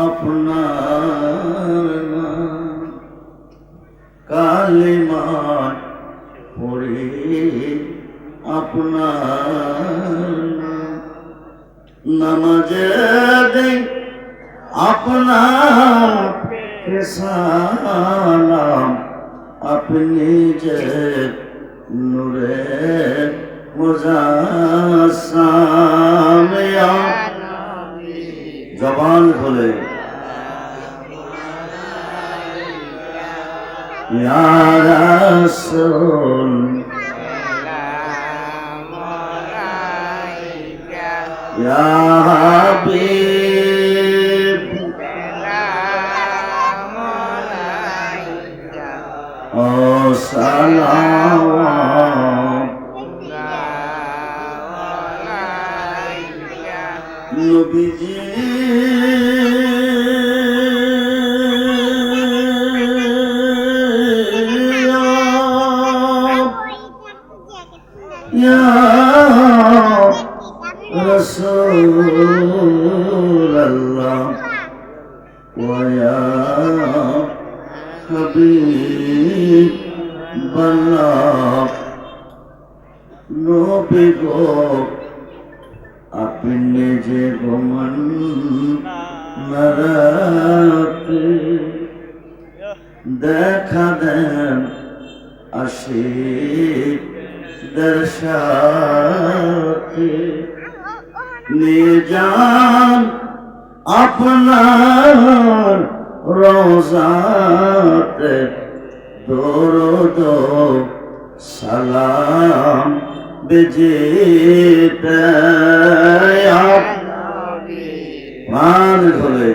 আপনার নাম, কালিমা পড়ি আপনার নাম, নামাজে দেই আপনাকে সালাম, আপনি যে নূরে মুজাসসাম, জবান খুলে ইয়া রাসূল ইয়া হাবিব ও সালাওয়াত নবীজি ইয়া রাসূলুল্লাহ ওয়া ইয়া হাবিবাল্লাহ, নবী গো আপনি যে ঘুমান রাতে দেখা দেন আশিকদের সাথে, নিয়ে যান আপনার রওজাতে দরুদ সালাম বেজেতে প্রাণ খুলে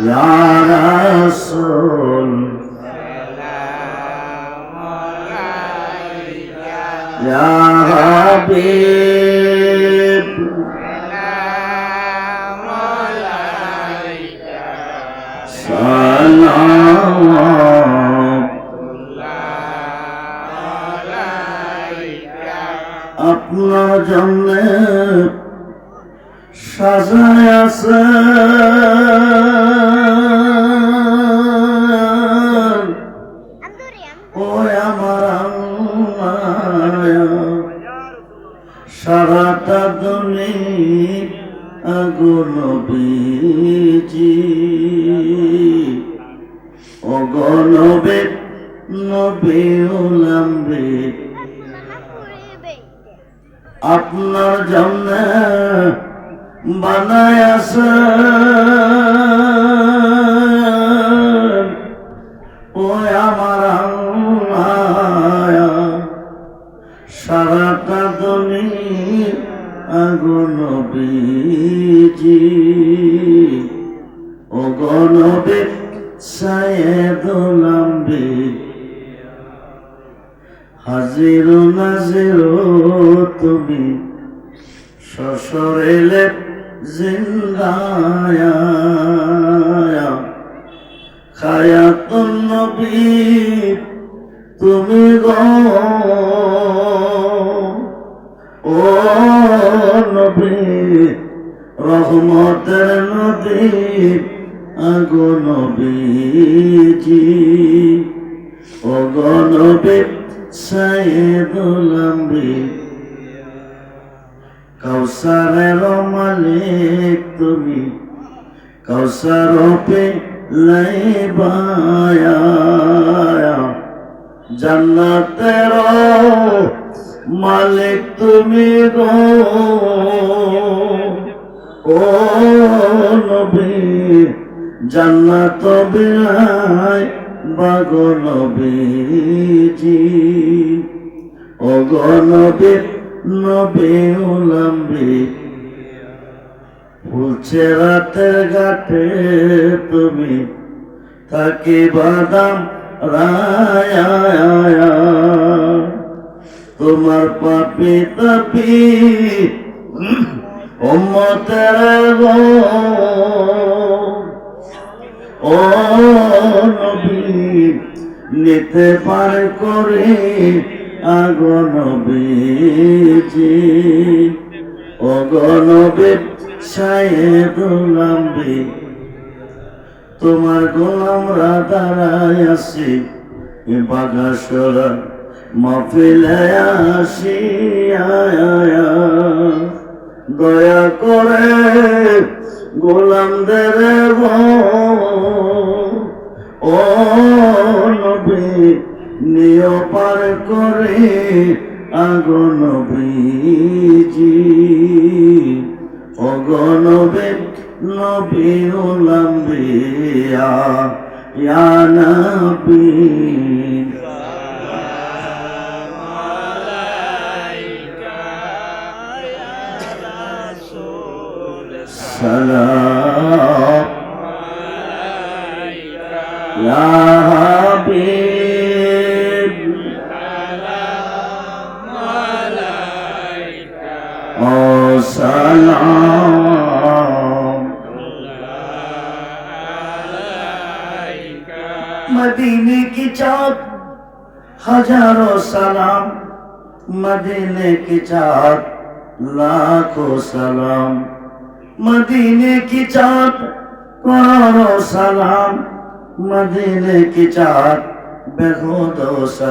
ইয়া রাসূল ইয়া হাবিব সালাম আপনার জন্য সাজায় আছে ওই আমার আল্লাহ, সারাটা দুনিয়া গো নবীজি, ও গো নবী নবীউল আম্বিয়া, আপনার জন্য বানায় আছে ওই আমার আল্লাহ, সারাটা দুনিয়া গো নবীজি, ও গো নবী সাইয়্যিদুল আম্বিয়া, হাজির নাজির তুমি সশরীরে জিন্দায়া, খায়াতুন নবী তুমি গো ও নবী, রহমতের নদী আগো নবীজি, ও গো নবী সাইয়্যিদুল আম্বিয়া, কাউসারের মালিক তুমি, কাউসার পে লাইবায়া, জান্নাতের মালিক তুমি গো ও নবী, জান্নাত বিলায় বাগো নবীজি, ও গো নবী নবীউল আম্বিয়া, ফুলছে রাতের ঘাটে তুমি থাকি বাদাম রায়া, তোমার পাপি তাপি উম্মতের গো ও নবী, নিতে পার করে আগো নবীজি ও গো নবী শাহেদুল আম্বি তোমার গোলামরা দাঁড়ায় আছি বাগাসরা মাহফিলে আসিয়া দয়া করে গোলামদের ও নবী নিয় পার করে আগো নবীজি ও গো নবী নবীউল আম্বিয়া ইয়া নবী সালাম ইয়া হাবিব ও সালাম मदीने की चाँद हजारों सलाम मदीने की चाँद लाखों सलाम मदीने की चाँद करोड़ों सलाम मदीने की चाँद बेखुदो सलाम